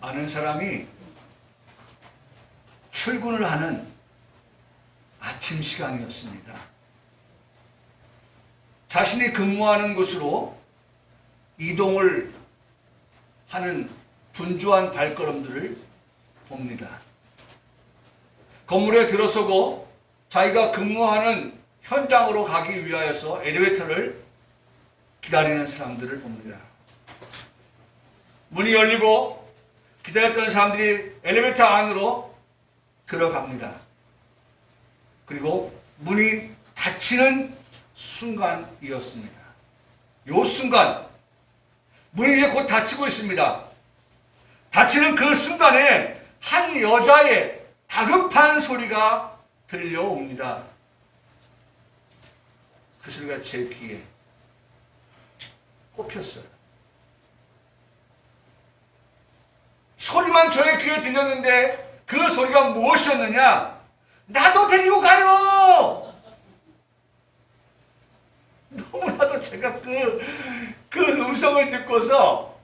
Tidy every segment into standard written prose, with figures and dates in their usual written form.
아는 사람이 출근을 하는 아침 시간이었습니다. 자신이 근무하는 곳으로 이동을 하는 분주한 발걸음들을 봅니다. 건물에 들어서고 자기가 근무하는 현장으로 가기 위하여서 엘리베이터를 기다리는 사람들을 봅니다. 문이 열리고 기다렸던 사람들이 엘리베이터 안으로 들어갑니다. 그리고 문이 닫히는 순간이었습니다. 요 순간 문이 이제 곧 닫히고 있습니다. 닫히는 그 순간에 한 여자의 다급한 소리가 들려옵니다. 그 소리가 제 귀에 꼽혔어요. 소리만 저의 귀에 들렸는데 그 소리가 무엇이었느냐? 나도 데리고 가요! 너무나도 제가 그 음성을 듣고서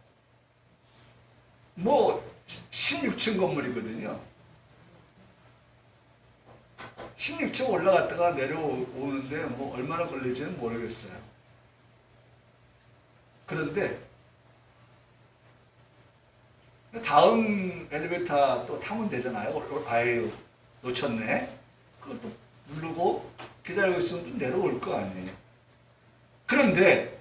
16층 건물이거든요. 16층 올라갔다가 내려오는데 얼마나 걸릴지는 모르겠어요. 그런데 다음 엘리베이터 또 타면 되잖아요. 아유, 놓쳤네. 그것도 누르고 기다리고 있으면 또 내려올 거 아니에요. 그런데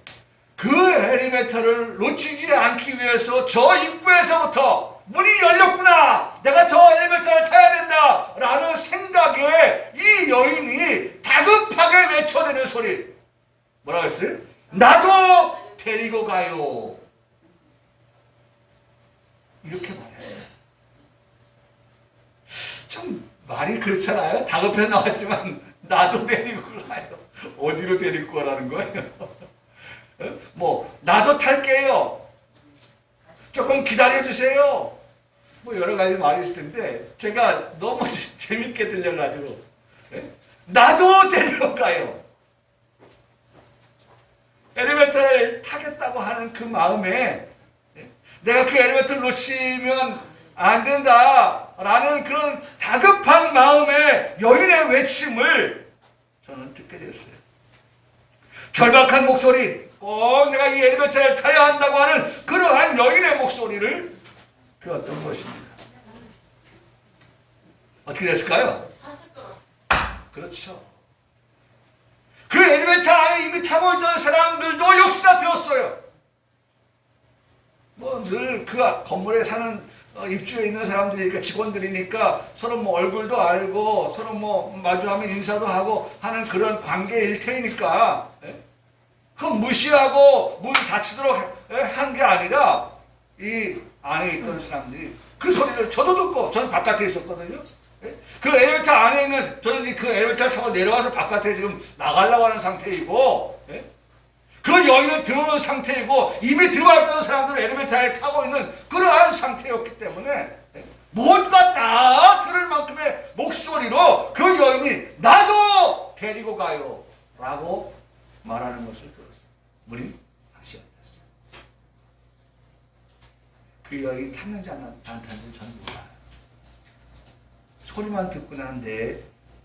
그 엘리베이터를 놓치지 않기 위해서 저 입구에서부터 문이 열렸구나! 내가 저 엘리베이터를 타야 된다! 라는 생각에 이 여인이 다급하게 외쳐대는 소리. 뭐라고 했어요? 나도 데리고 가요. 이렇게 말했어요. 참 말이 그렇잖아요. 다급해 나왔지만 나도 데리고 가요. 어디로 데리고 가라는 거예요? 나도 탈게요. 조금 기다려주세요. 여러 가지 말이 있을 텐데 제가 너무 재밌게 들려가지고 나도 데려가요. 엘리베이터를 타겠다고 하는 그 마음에 내가 그 엘리베이터를 놓치면 안 된다라는 그런 다급한 마음의 여인의 외침을 저는 듣게 됐어요. 절박한 목소리, 꼭 내가 이 엘리베이터를 타야 한다고 하는 그러한 여인의 목소리를 들었던 것입니다. 어떻게 됐을까요? 그렇죠. 그 엘리베이터 안에 이미 타고 있던 사람들도 역시나 들었어요. 늘 그 건물에 사는 입주에 있는 사람들이니까, 직원들이니까 서로 얼굴도 알고 서로 마주하면 인사도 하고 하는 그런 관계일 테니까 그건 무시하고 문 닫히도록 한 게 아니라 이 안에 있던 사람들이 그 소리를 저도 듣고, 저는 바깥에 있었거든요. 그 엘리베이터 안에 있는, 저는 그 엘리베이터를 타고 내려와서 바깥에 지금 나가려고 하는 상태이고, 그 여인은 들어오는 상태이고, 이미 들어왔던 사람들은 엘리베이터에 타고 있는 그러한 상태였기 때문에 모두가 다 들을 만큼의 목소리로 그 여인이 나도 데리고 가요 라고 말하는 것을 들었어요. 문이 다시 열렸어요. 그 여인이 탔는지 안 탔는지 저는 몰라요. 소리만 듣고 난 내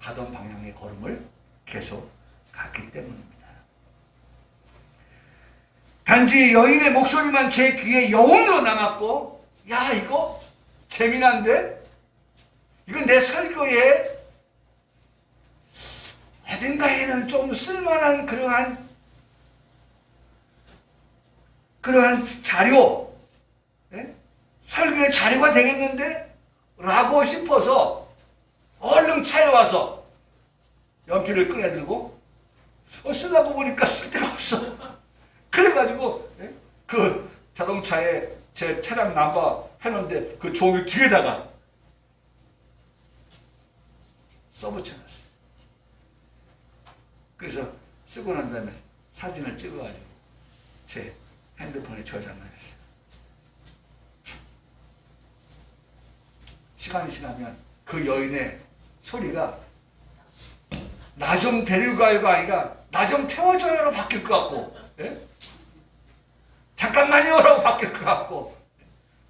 가던 방향의 걸음을 계속 갔기 때문입니다. 단지 여인의 목소리만 제 귀에 여운으로 남았고, 야, 이거 재미난데? 이건 내 설교에 어딘가에는 좀 쓸만한 그러한 자료, 설교의 자료가 되겠는데? 라고 싶어서 얼른 차에 와서 연필을 꺼내들고 쓰려고 보니까 쓸 데가 없어. 그래가지고 그 자동차에 제 차량 넘버 해놓은데 그 종이 뒤에다가 써붙여놨어요. 그래서 쓰고 난 다음에 사진을 찍어가지고 제 핸드폰에 저장을 했어요. 시간이 지나면 그 여인의 소리가 나 좀 데리고 가요가 아니라 나 좀 태워줘요로 바뀔 것 같고, 잠깐만요라고 바뀔 것 같고,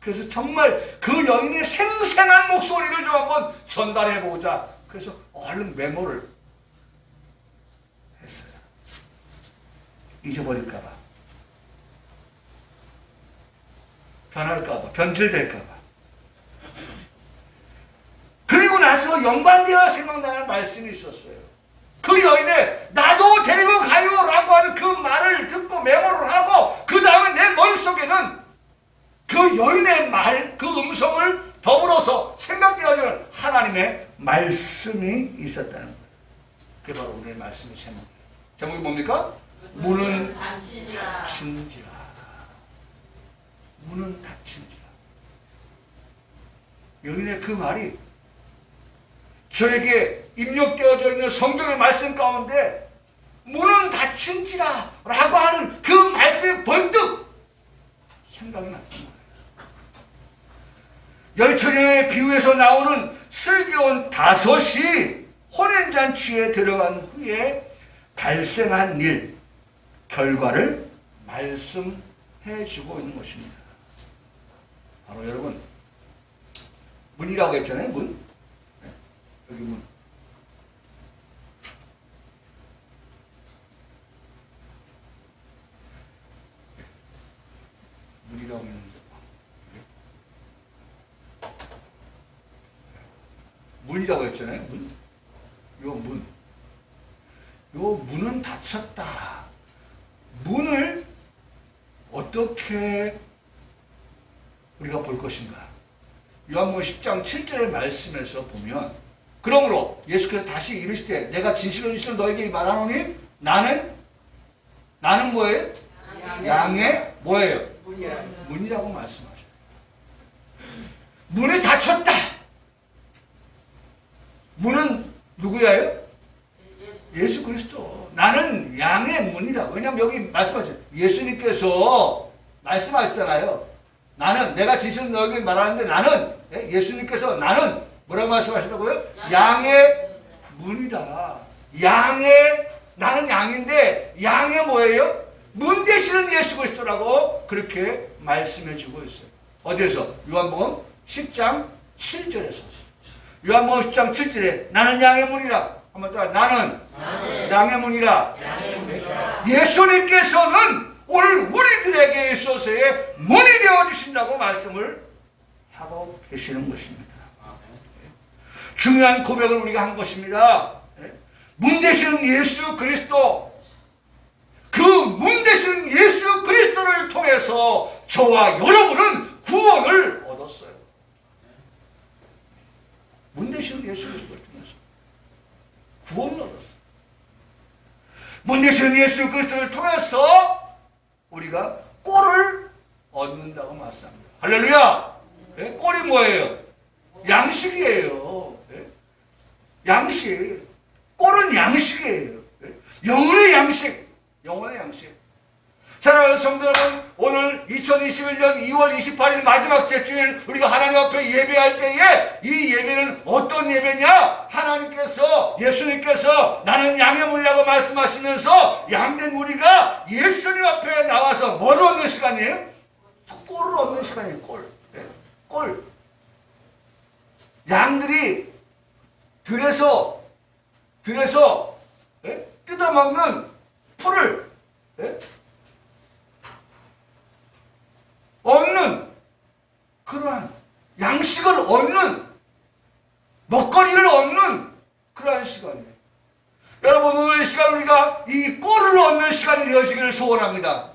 그래서 정말 그 여인의 생생한 목소리를 좀 한번 전달해보자. 그래서 얼른 메모를 했어요. 잊어버릴까봐, 변할까봐, 변질될까봐. 그리고 나서 연관되어 생각나는 말씀이 있었어요. 그 여인의 나도 데리고 가요 라고 하는 그 말을 듣고 메모를 하고, 그 다음에 내 머릿속에는 그 여인의 말, 그 음성을 더불어서 생각되어지는 하나님의 말씀이 있었다는 거예요. 그게 바로 오늘의 말씀의 제목이에요. 제목이 뭡니까? 문은 닫힌지라. 문은 닫힌지라. 여인의 그 말이 저에게 입력되어져 있는 성경의 말씀 가운데 문은 닫힌지라 라고 하는 그 말씀이 번뜩 생각이 났던 거예요. 열처녀의 비유에서 나오는 슬기로운 다섯이 혼인잔치에 들어간 후에 발생한 일, 결과를 말씀해 주고 있는 것입니다. 바로 여러분, 문이라고 했잖아요. 문. 네, 여기 문. 문이라고 했는데 문이라고 했잖아요. 문. 요 문. 요 문은 닫혔다. 문을 어떻게 우리가 볼 것인가? 요한복음 10장 7절의 말씀에서 보면, 그러므로 예수께서 다시 이르시되 내가 진실로 진실로 너에게 말하노니 나는 뭐예요? 양의 뭐예요? 문이라고 말씀하셔요. 문이 닫혔다. 문은 누구야요? 예수 그리스도. 나는 양의 문이라고. 왜냐하면 여기 말씀하셨어요. 예수님께서 말씀하셨잖아요. 나는, 내가 진실로 너에게 말하는데 나는, 예수님께서 나는 뭐라고 말씀하시다고요? 양의 문이다. 나는 양인데 양의 뭐예요? 문 되시는 예수 그리스도라고 그렇게 말씀해 주고 있어요. 어디에서? 요한복음 10장 7절에서. 요한복음 10장 7절에 나는 양의 문이라. 한번 더. 나는 양의 문이라. 예수님께서는 오늘 우리들에게 있어서의 문이 되어주신다고 말씀을 하고 계시는 것입니다. 중요한 고백을 우리가 한 것입니다. 문 되시는 예수 그리스도, 그 문 되시는 예수 그리스도를 통해서 저와 여러분은 구원을 얻었어요. 문 되시는 예수 그리스도를 통해서 구원을 얻었어요. 문 되시는 예수 그리스도를 통해서 우리가 꼴을 얻는다고 말씀합니다. 할렐루야! 네? 꼴이 뭐예요? 양식이에요. 네? 양식. 꼴은 양식이에요. 네? 영혼의 양식. 영혼의 양식. 사랑하는 성도 여러분, 오늘 2021년 2월 28일 마지막 제주일 우리가 하나님 앞에 예배할 때에 이 예배는 어떤 예배냐? 하나님께서, 예수님께서 나는 양의 문이라고 말씀하시면서 양된 우리가 예수님 앞에 나와서 뭘 얻는 시간이에요? 꼴을 얻는 시간이에요. 꼴. 네? 꼴. 양들이 들에서 네? 뜯어먹는 풀을 네? 얻는, 그러한 양식을 얻는, 먹거리를 얻는 그러한 시간이에요. 여러분, 오늘 이 시간 우리가 이 꼴을 얻는 시간이 되어지기를 소원합니다.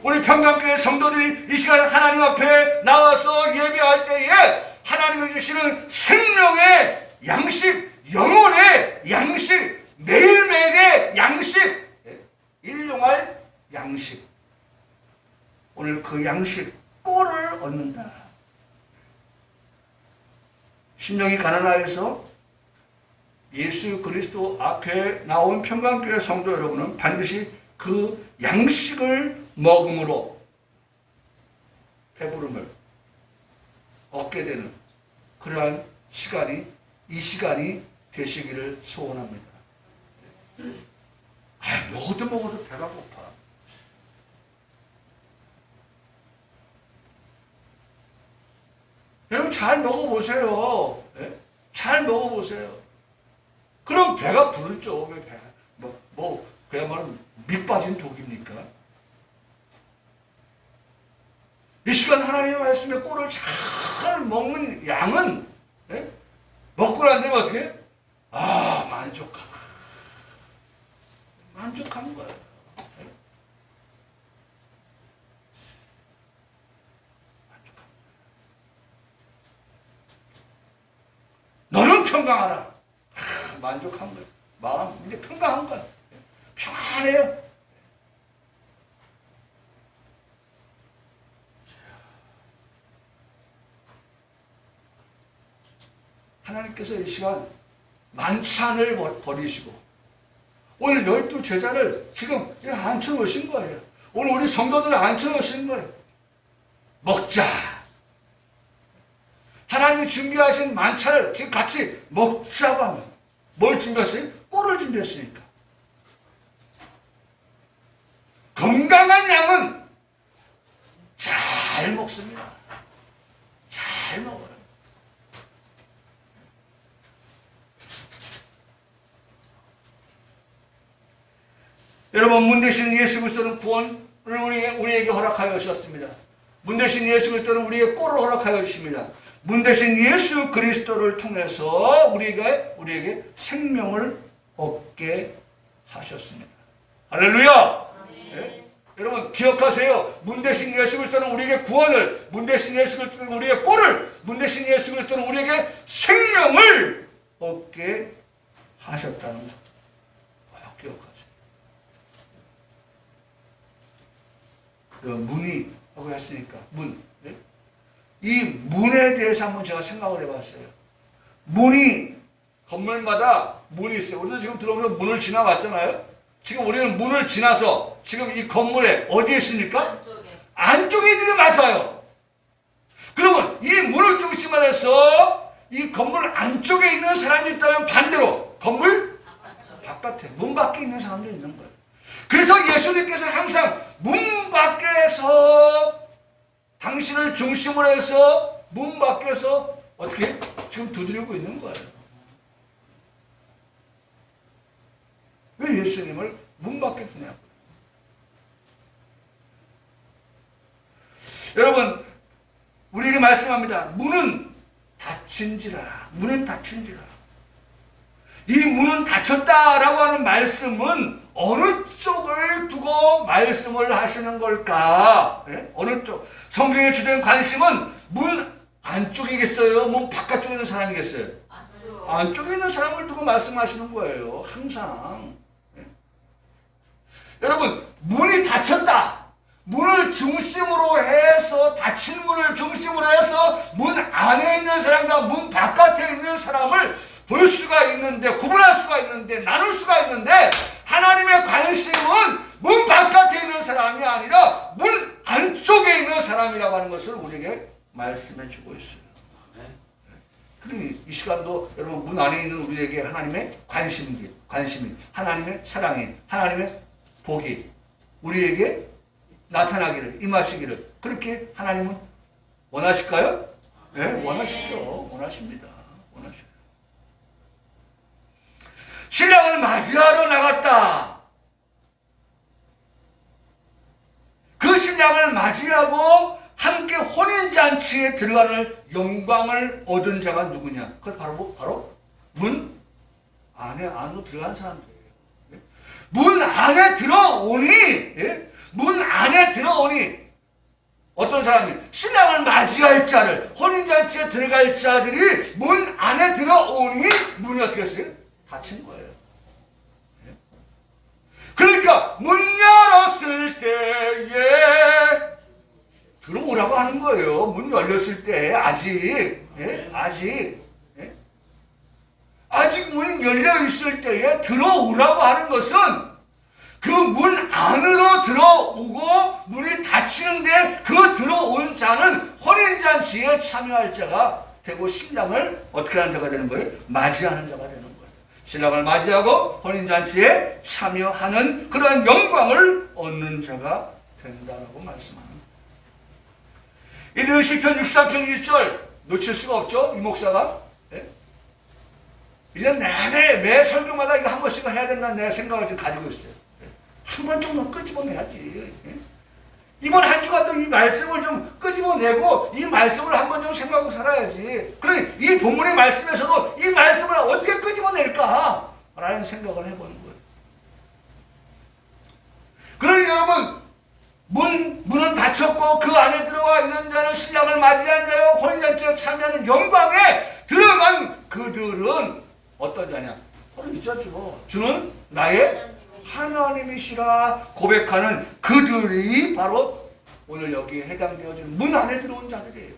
우리 평강교회 성도들이 이 시간 하나님 앞에 나와서 예배할 때에 하나님이 주시는 생명의 양식, 영혼의 양식, 매일매일의 양식, 일용할 양식, 오늘 그 양식 꼴을 얻는다. 심령이 가난하여서 예수 그리스도 앞에 나온 평강교회 성도 여러분은 반드시 그 양식을 먹음으로 배부름을 얻게 되는 그러한 시간이, 이 시간이 되시기를 소원합니다. 먹어도 배가 고파. 여러분 잘 먹어보세요. 예? 잘 먹어보세요. 그럼 배가 부르죠. 왜 배가 그야말로 밑 빠진 독입니까? 이 시간 하나님의 말씀에 꼴을 잘 먹는 양은, 예? 먹고 난 다음에 어떻게 해요? 만족한 거예요. 예? 너는 평강하라. 만족한 거예요. 마음 이제 평강한 거예요. 평안해요. 하나님께서 이 시간 만찬을 버리시고 오늘 12제자를 지금 앉혀놓으신 거예요. 오늘 우리 성도들을 앉혀놓으신 거예요. 먹자. 하나님이 준비하신 만찬을 지금 같이 먹자고 하면 뭘 준비했어요? 꼴을 준비했으니까. 건강한 양은 잘 먹습니다. 잘 먹어요. 여러분, 문 대신 예수 그리스도는 구원을 우리에게 허락하여 주셨습니다. 문 대신 예수 그리스도는 우리에게 꼴을 허락하여 주십니다. 문 대신 예수 그리스도를 통해서 우리에게 생명을 얻게 하셨습니다. 할렐루야! 네? 여러분 기억하세요. 문 대신 예수 그리스도는 우리에게 구원을, 문 대신 예수 그리스도는 우리에게 꼴을, 문 대신 예수 그리스도는 우리에게 생명을 얻게 하셨다는 것. 기억하세요. 그 문이 하고 했으니까 문. 네? 이 문에 대해서 한번 제가 생각을 해봤어요. 문이 건물마다 문이 있어요. 우리도 지금 들어오면서 문을 지나왔잖아요. 지금 우리는 문을 지나서 지금 이 건물에 어디에 있습니까? 안쪽에 있는 게 맞아요. 그러면 이 문을 중심으로 해서 이 건물 안쪽에 있는 사람이 있다면 반대로 건물 바깥에, 문 밖에 있는 사람도 있는 거예요. 그래서 예수님께서 항상 문 밖에서 당신을 중심으로 해서 문 밖에서 어떻게 지금 두드리고 있는 거예요. 왜 예수님을 문 밖에 두냐고요. 여러분 우리에게 말씀합니다. 문은 닫힌지라. 문은 닫힌지라. 이 문은 닫혔다라고 하는 말씀은 어느 쪽을 두고 말씀을 하시는 걸까? 네? 어느 쪽? 성경의 주된 관심은 문 안쪽이겠어요? 문 바깥쪽에 있는 사람이겠어요? 안쪽에 있는 사람을 두고 말씀하시는 거예요. 항상. 네? 여러분 문이 닫혔다. 문을 중심으로 해서 닫힌 문을 중심으로 해서 문 안에 있는 사람과 문 바깥에 있는 사람을 볼 수가 있는데, 구분할 수가 있는데, 나눌 수가 있는데, 하나님의 관심은 문 바깥에 있는 사람이 아니라 문 안쪽에 있는 사람이라고 하는 것을 우리에게 말씀해 주고 있어요. 그러니 이 시간도 여러분 문 안에 있는 우리에게 하나님의 관심이, 하나님의 사랑이, 하나님의 복이 우리에게 나타나기를, 임하시기를 그렇게 하나님은 원하실까요? 네, 원하시죠. 원하십니다. 원하셔요. 신랑을 맞이하러 나갔다. 그 신랑을 맞이하고 함께 혼인잔치에 들어가는 영광을 얻은 자가 누구냐? 그걸 바로 문 안으로 들어간 사람들이에요. 문 안에 들어오니, 문 안에 들어오니 어떤 사람이 신랑을 맞이할 자를, 혼인잔치에 들어갈 자들이 문 안에 들어오니 문이 어떻게 했어요? 닫힌 거예요. 그러니까 문 열었을 때에 들어오라고 하는 거예요. 문 열렸을 때 아직 문 열려 있을 때에 들어오라고 하는 것은 그 문 안으로 들어오고 문이 닫히는데 그 들어온 자는 혼인잔치에 참여할 자가 되고 신랑을 어떻게 하는 자가 되는 거예요? 맞이하는 자가 되는 거예요. 신랑을 맞이하고 혼인잔치에 참여하는 그러한 영광을 얻는 자가 된다라고 말씀합니다. 이들은 시편 63편 1절 놓칠 수가 없죠. 이 목사가. 예? 1년 내내 매 설교마다 이거 한 번씩은 해야 된다는 내 생각을 지금 가지고 있어요. 예? 한 번 정도 끄집어내야지. 예? 이번 한 주간도 이 말씀을 좀 끄집어내고 이 말씀을 한 번 좀 생각하고 살아야지. 그러니 이 본문의 말씀에서도 이 말씀을 어떻게 끄집어낼까? 라는 생각을 해보는 거예요. 그러니 여러분, 문은 닫혔고 그 안에 들어와 있는 자는 신랑을 맞이한 자요 혼인잔치에 참여하는 영광에 들어간 그들은 어떤 자냐? 바로 이 자죠. 주는 나의 하나님이시라 고백하는 그들이 바로 오늘 여기에 해당되어지는 문 안에 들어온 자들이에요.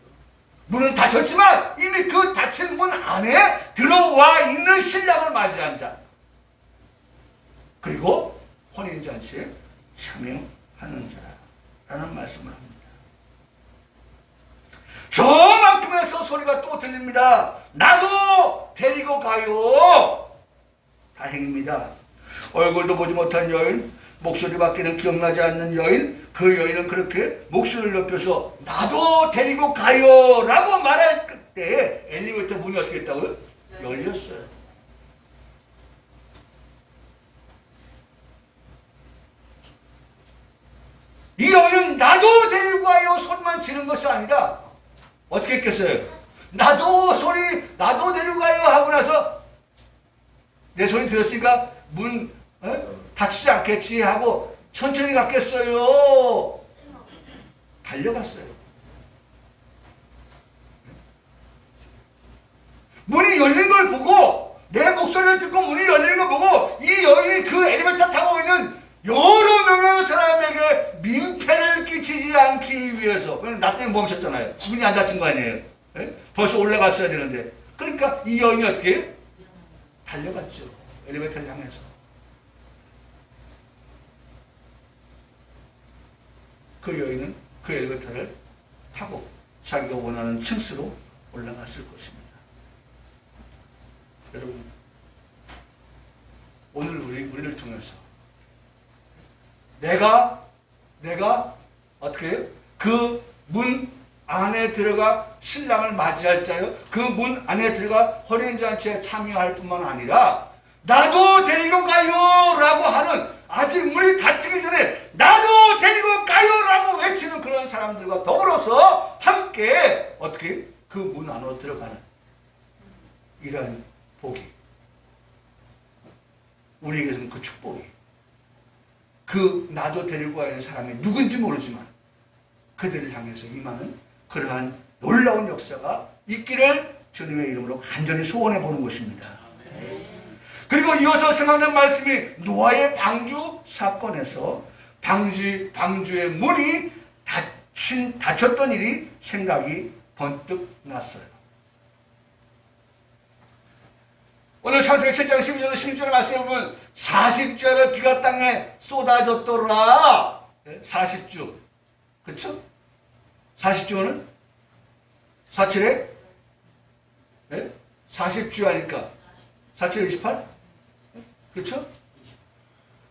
문은 닫혔지만 이미 그 닫힌 문 안에 들어와 있는 신랑을 맞이한 자, 그리고 혼인잔치에 참여하는 자라는 말씀을 합니다. 저만큼에서 소리가 또 들립니다. 나도 데리고 가요. 다행입니다. 얼굴도 보지 못한 여인, 목소리밖에는 기억나지 않는 여인, 그 여인은 그렇게 목소리를 높여서 나도 데리고 가요 라고 말할 때 엘리베이터 문이 어떻게 했다고요? 열렸어요. 이 여인은 나도 데리고 가요 소리만 지른 것이 아니라 어떻게 했겠어요? 나도 데리고 가요 하고 나서 내 소리 들었으니까 문 닫히지 않겠지 하고 천천히 갔겠어요? 달려갔어요. 문이 열린 걸 보고 내 목소리를 듣고 문이 열린 걸 보고 이 여인이 그 엘리베이터 타고 있는 여러 명의 사람에게 민폐를 끼치지 않기 위해서, 나 때문에 멈췄잖아요. 문이 안 닫힌 거 아니에요. 예? 벌써 올라갔어야 되는데. 그러니까 이 여인이 어떻게 해요? 달려갔죠. 엘리베이터를 향해서. 그 여인은 그 엘리베이터를 타고 자기가 원하는 층수로 올라갔을 것입니다. 여러분, 오늘 우리를 통해서 내가 어떻게 해요? 그 문 안에 들어가 신랑을 맞이할 자요, 그 문 안에 들어가 혼인잔치에 참여할 뿐만 아니라 나도 데리고 가요 라고 하는, 아직 문이 닫히기 전에 나도 데리고 가요 라고 외치는 그런 사람들과 더불어서 함께 어떻게 그 문 안으로 들어가는 이러한 복이, 우리에게서는 그 축복이, 그 나도 데리고 가는 사람이 누군지 모르지만 그들을 향해서 임하는 그러한 놀라운 역사가 있기를 주님의 이름으로 간절히 소원해 보는 것입니다. 그리고 이어서 생각난 말씀이 노아의 방주 사건에서 방주의 문이 닫혔던 일이 생각이 번뜩 났어요. 오늘 창세기 7장 12절 16절의 말씀에 보면 40주야를 비가 땅에 쏟아졌더라. 40주. 그렇죠? 40주는 47에 40주야니까 47에 28? 그렇죠?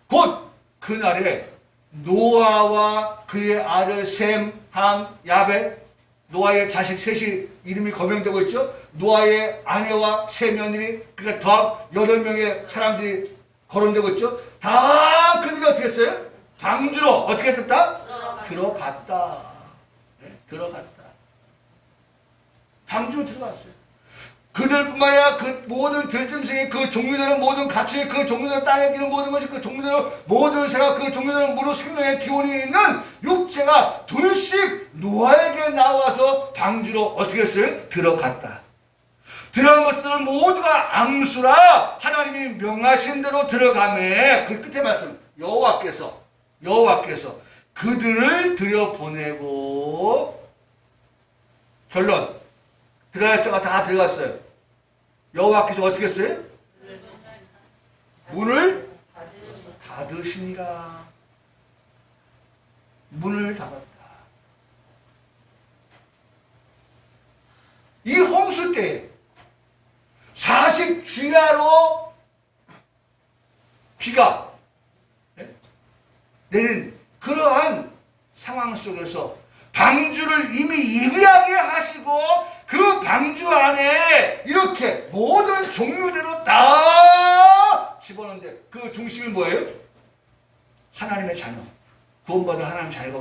곧 그날에 노아와 그의 아들 셈, 함, 야벳, 노아의 자식 셋이 이름이 거명되고 있죠. 노아의 아내와 세 며느리, 그러니까 더합 8명의 사람들이 거론되고 있죠. 다 그들이 어떻게 했어요? 방주로 어떻게 됐다? 들어갔다. 네, 들어갔다. 방주로 들어갔어요. 그들뿐만 아니라 그 모든 들짐승이, 그 종류대로 모든 가축이, 그 종류대로 땅에 기는 모든 것이, 그 종류대로 모든 새가, 그 종류대로 무릇 생명의 기원이 있는 육체가 둘씩 노아에게 나와서 방주로 어떻게 했어요? 들어갔다. 들어간 것들은 모두가 앙수라 하나님이 명하신 대로 들어가매, 그 끝에 말씀, 여호와께서 그들을 들여보내고, 결론, 들어갈 자가 다 들어갔어요. 여호와께서 어떻게 했어요? 문을 닫으시니라. 문을 닫았다. 이 홍수 때 40주야로 비가 내린 그러한 상황 속에서 방주를 이미 예비하게 하시고 그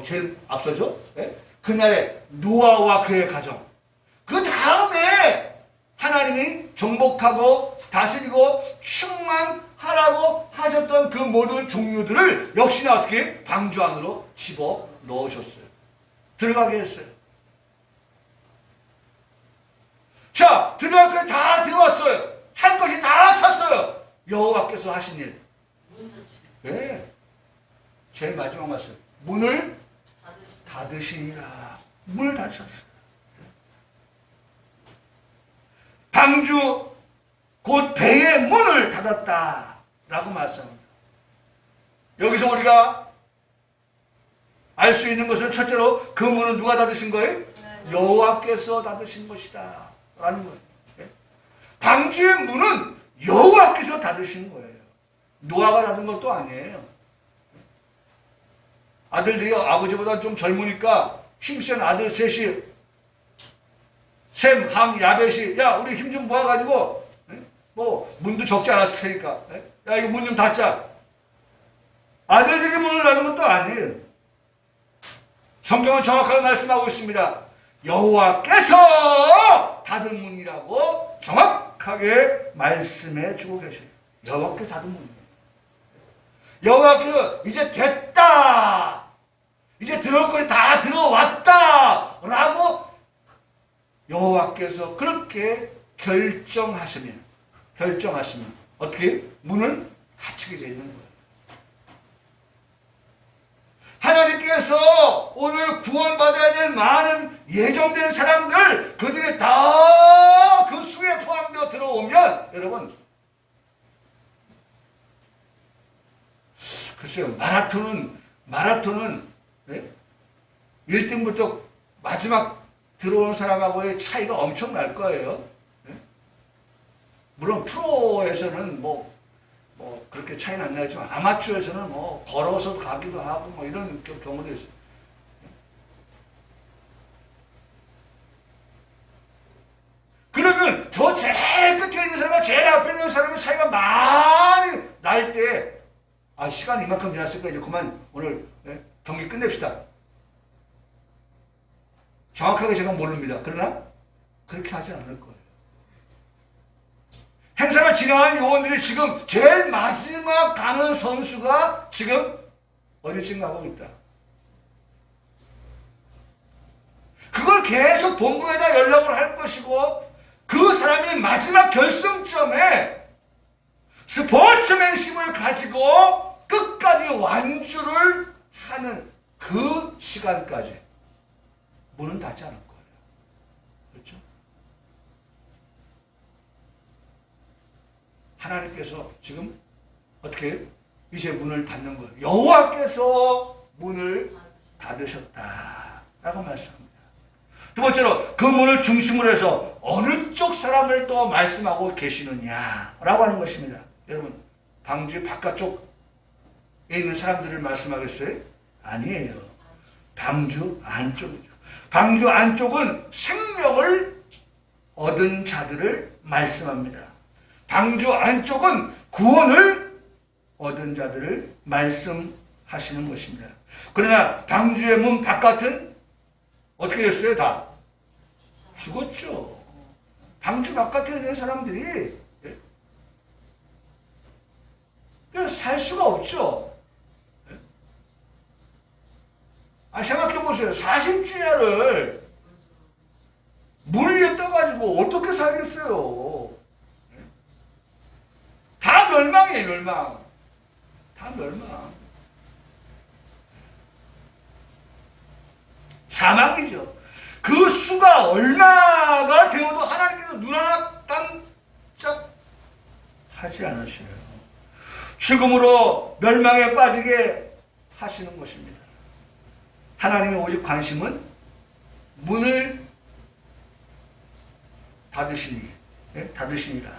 제일 앞서죠. 예? 그날에 노아와 그의 가정. 그 다음에 하나님이 정복하고 다스리고 충만하라고 하셨던 그 모든 종류들을 역시나 어떻게 방주 안으로 집어 넣으셨어요. 들어가게 했어요. 자, 들어갈 거 다 들어왔어요. 찬 것이 다 찼어요. 여호와께서 하신 일. 네. 제일 마지막 말씀. 문을 닫으시니라. 문을 닫으셨어요. 방주 곧 배의 문을 닫았다 라고 말씀합니다. 여기서 우리가 알 수 있는 것은 첫째로 그 문은 누가 닫으신 거예요? 여호와께서 닫으신 것이다 라는 거예요. 방주의 문은 여호와께서 닫으신 거예요. 노아가 닫은 것도 아니에요. 아들들이 아버지보다 좀 젊으니까 힘센 아들 셋이 셈, 함, 야벳이 야 우리 힘 좀 모아가지고 뭐 문도 적지 않았을 테니까 야 이거 문 좀 닫자. 아들들이 문을 닫은 것도 아니에요. 성경은 정확하게 말씀하고 있습니다. 여호와께서 닫은 문이라고 정확하게 말씀해 주고 계셔요. 여호와께서 닫은 문이에요. 여호와께서 이제 됐다. 이제 들어올 것이 다 들어왔다. 라고 여호와께서 그렇게 결정하시면 어떻게? 문을 닫히게 되는 거예요. 하나님께서 오늘 구원받아야 될 많은 예정된 사람들 그들이 다 그 수에 포함되어 들어오면 여러분 글쎄요 마라톤은 네? 1등부터 마지막 들어오는 사람하고의 차이가 엄청 날 거예요. 네? 물론 프로에서는 뭐 그렇게 차이는 안 나겠지만 아마추어에서는 뭐 걸어서 가기도 하고 뭐 이런 경우도 있어요. 그러면 저 제일 끝에 있는 사람과 제일 앞에 있는 사람의 차이가 많이 날 때 아 시간이 이만큼 지났으니까 이제 그만 오늘 경기 끝냅시다. 정확하게 제가 모릅니다. 그러나 그렇게 하지 않을 거예요. 행사를 진행한 요원들이 지금 제일 마지막 가는 선수가 지금 어디쯤 가고 있다. 그걸 계속 본부에다 연락을 할 것이고 그 사람이 마지막 결승점에 스포츠맨십을 가지고 끝까지 완주를 하는 그 시간까지 문은 닫지 않을 거예요. 그렇죠? 하나님께서 지금 어떻게 이제 문을 닫는 거예요. 여호와께서 문을 닫으셨다라고 말씀합니다. 두 번째로 그 문을 중심으로 해서 어느 쪽 사람을 또 말씀하고 계시느냐라고 하는 것입니다. 여러분 방주 바깥쪽에 있는 사람들을 말씀하겠어요? 아니에요. 방주 안쪽이죠. 방주 안쪽은 생명을 얻은 자들을 말씀합니다. 방주 안쪽은 구원을 얻은 자들을 말씀하시는 것입니다. 그러나 방주의 문 바깥은 어떻게 됐어요? 다 죽었죠. 방주 바깥에 있는 사람들이 살 수가 없죠. 생각해보세요. 40주야를 물 위에 떠가지고 어떻게 살겠어요? 다 멸망이에요, 멸망. 다 멸망. 사망이죠. 그 수가 얼마가 되어도 하나님께서 눈 하나 깜짝 하지 않으셔요. 죽음으로 멸망에 빠지게 하시는 것입니다. 하나님의 오직 관심은 문을 닫으시니라.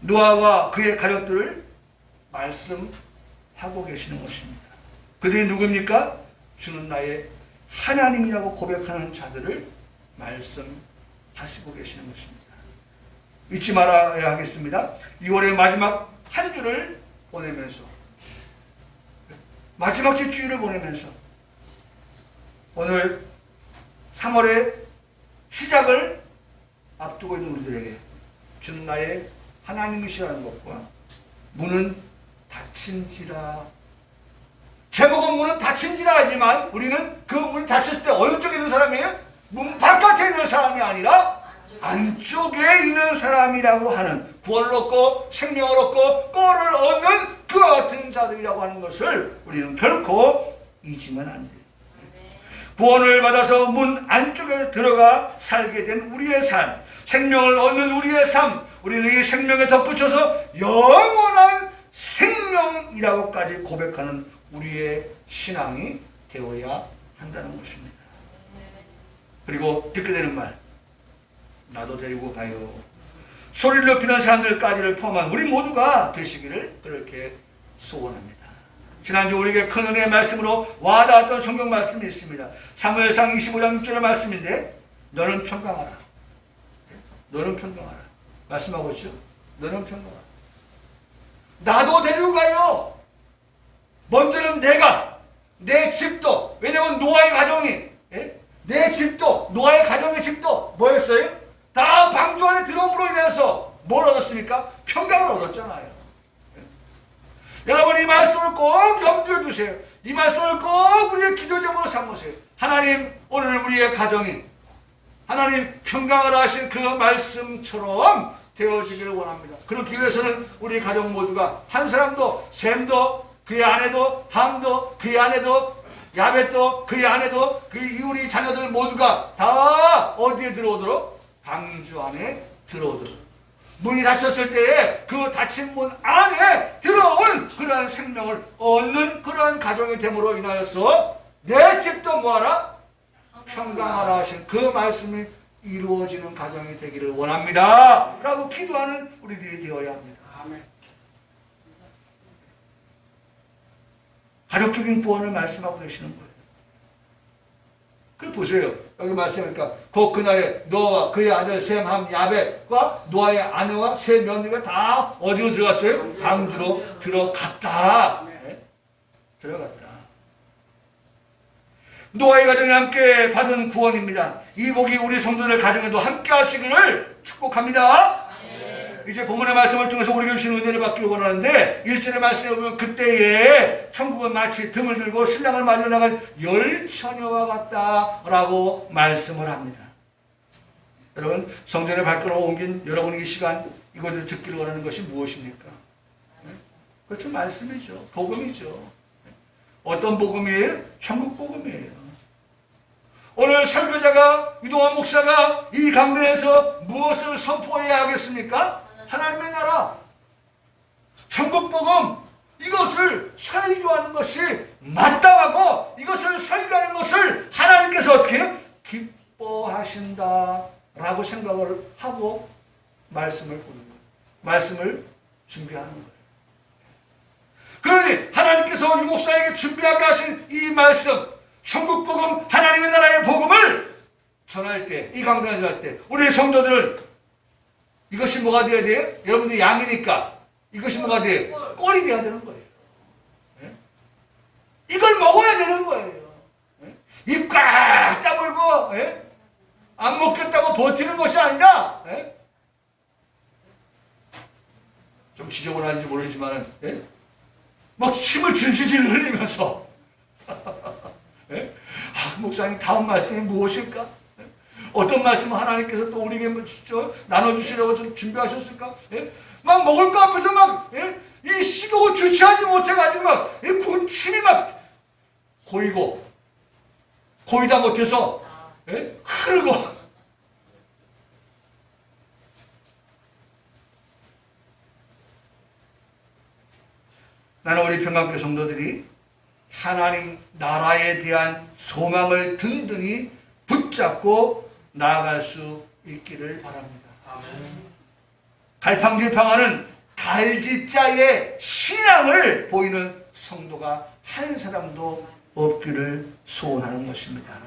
노아와 그의 가족들을 말씀하고 계시는 것입니다. 그들이 누굽니까? 주는 나의 하나님이라고 고백하는 자들을 말씀하시고 계시는 것입니다. 잊지 말아야 하겠습니다. 6월의 마지막 한 주를 보내면서 마지막 제 주일을 보내면서 오늘 3월의 시작을 앞두고 있는 우리들에게 주는 나의 하나님이시라는 것과 문은 닫힌지라. 제목은 문은 닫힌지라 하지만 우리는 그 문이 닫혔을 때 어느 쪽에 있는 사람이에요? 문 바깥에 있는 사람이 아니라 안쪽에 있는 사람이라고 하는, 구원을 얻고 생명을 얻고 꼴을 얻는 그 같은 자들이라고 하는 것을 우리는 결코 잊으면 안 돼요. 구원을 받아서 문 안쪽에 들어가 살게 된 우리의 삶, 생명을 얻는 우리의 삶, 우리는 이 생명에 덧붙여서 영원한 생명이라고까지 고백하는 우리의 신앙이 되어야 한다는 것입니다. 그리고 듣게 되는 말, 나도 데리고 가요. 소리를 높이는 사람들까지를 포함한 우리 모두가 되시기를 그렇게 소원합니다. 지난주 우리에게 큰 은혜의 말씀으로 와닿았던 성경 말씀이 있습니다. 사무엘상 25장 6절의 말씀인데, 너는 평강하라. 너는 평강하라. 말씀하고 있죠? 너는 평강하라. 나도 데리고 가요. 먼저는 내가, 내 집도, 왜냐면 노아의 가정이, 내 집도, 노아의 가정의 집도 뭐였어요? 다 방주 안에 들어옴으로 인해서 뭘 얻었습니까? 평강을 얻었잖아요. 여러분, 이 말씀을 꼭 염두에 두세요. 이 말씀을 꼭 우리의 기도 제목으로 삼으세요. 하나님, 오늘 우리의 가정이 하나님 평강을 하신 그 말씀처럼 되어지기를 원합니다. 그렇기 위해서는 우리 가정 모두가, 한 사람도, 셈도, 그의 아내도, 함도, 그의 아내도, 야벳도, 그의 아내도, 우리 자녀들 모두가 다 어디에 들어오도록? 방주 안에 들어오도록. 문이 닫혔을 때에 그 닫힌 문 안에 들어온 그러한 생명을 얻는 그러한 가정이 됨으로 인하여서 내 집도 뭐하라? 평강하라 하신 그 말씀이 이루어지는 가정이 되기를 원합니다 라고 기도하는 우리들이 되어야 합니다. 아멘. 가족적인 구원을 말씀하고 계시는 거예요. 그 보세요. 여기 말씀하니까 그날에 노아와 그의 아들 셈, 함, 야벳과 노아의 아내와 세 며느리가 다 어디로 들어갔어요? 방주로 들어갔다. 네? 들어갔다. 노아의 가정이 함께 받은 구원입니다. 이 복이 우리 성도들 가정에도 함께 하시기를 축복합니다. 이제 본문의 말씀을 통해서 우리에게 주시는 은혜를 받기를 원하는데, 1절의 말씀에 보면 그때에 천국은 마치 등을 들고 신랑을 맞으러 나갈 열처녀와 같다라고 말씀을 합니다. 여러분, 성전의 발걸음을 옮긴 여러분의 이 시간, 이것을 듣기를 원하는 것이 무엇입니까? 그렇죠, 말씀이죠. 복음이죠. 어떤 복음이에요? 천국 복음이에요. 오늘 설교자가, 이동환 목사가 이 강단에서 무엇을 선포해야 하겠습니까? 하나님의 나라, 천국복음, 이것을 설교하는 것이 마땅하고, 이것을 설교하는 것을 하나님께서 어떻게 해요? 기뻐하신다 라고 생각을 하고 말씀을 보는 거예요. 말씀을 준비하는 거예요. 그러니 하나님께서 이 목사에게 준비하게 하신 이 말씀, 천국복음, 하나님의 나라의 복음을 전할 때, 이 강단에서 할 때 우리 성도들은 이것이 뭐가 되어야 돼요? 여러분들 양이니까 이것이 뭐가 돼요? 꼴이 되어야 되는 거예요. 네? 이걸 먹어야 되는 거예요. 네? 입 꽉 다물고 네? 안 먹겠다고 버티는 것이 아니라 네? 좀 지저분한지 모르지만 네? 막 침을 질질 흘리면서 네? 목사님 다음 말씀이 무엇일까? 어떤 말씀을 하나님께서 또 우리에게 나눠주시려고 좀 준비하셨을까? 예? 막 먹을 거 앞에서 막, 예? 이 식욕을 주체하지 못해가지고 막, 군침이 막 고이다 못해서, 예? 흐르고. 나는 우리 평강교회 성도들이 하나님 나라에 대한 소망을 든든히 붙잡고 나아갈 수 있기를 바랍니다. 갈팡질팡하는 갈지자의 신앙을 보이는 성도가 한 사람도 없기를 소원하는 것입니다.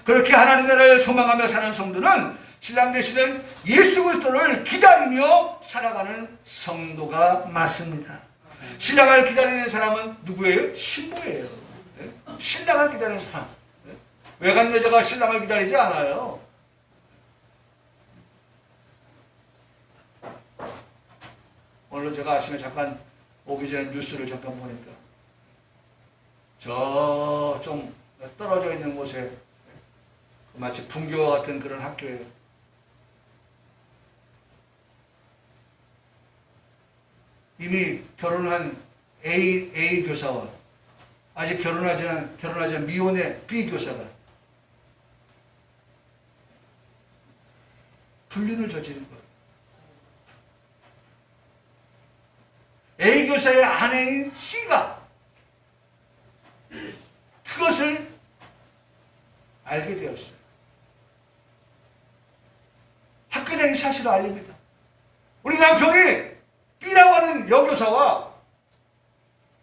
그렇게 하나님 나라를 소망하며 사는 성도는 신랑 되시는 예수 그리스도를 기다리며 살아가는 성도가 맞습니다. 신랑을 기다리는 사람은 누구예요? 신부예요. 신랑을 기다리는 사람. 외간 여자가 신랑을 기다리지 않아요. 오늘 제가 아침에 잠깐 오기 전에 뉴스를 잠깐 보니까 저 좀 떨어져 있는 곳에 마치 분교와 같은 그런 학교에 이미 결혼한 A 교사와 아직 결혼하지 않은 미혼의 B 교사가 불륜을 저지른 거예요. A 교사의 아내인 C가 그것을 알게 되었어요. 학교 다니는 사실을 알립니다. 우리 남편이 B라고 하는 여교사와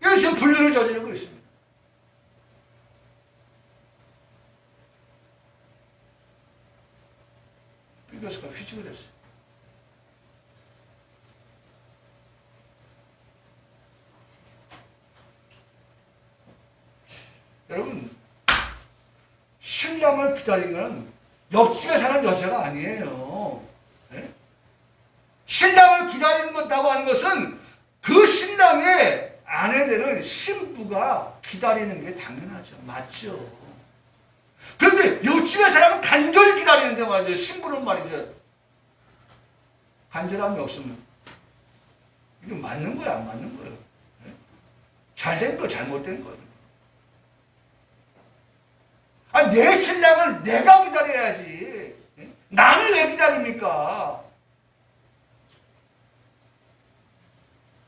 여기서 불륜을 저지르고 있습니다. B 교사가 휘직을 했어요. 여러분, 신랑을 기다리는 건 옆집에 사는 여자가 아니에요. 네? 신랑을 기다리는 것다고 하는 것은 그 신랑의 아내들은 신부가 기다리는 게 당연하죠. 맞죠. 그런데 옆집에 사람은 간절히 기다리는데 말이죠. 신부는 말이죠. 간절함이 없으면 이게 맞는 거야, 안 맞는 거예요. 네? 잘된 거, 잘못된 거예요. 아, 내 신랑을 내가 기다려야지. 나는 왜 기다립니까?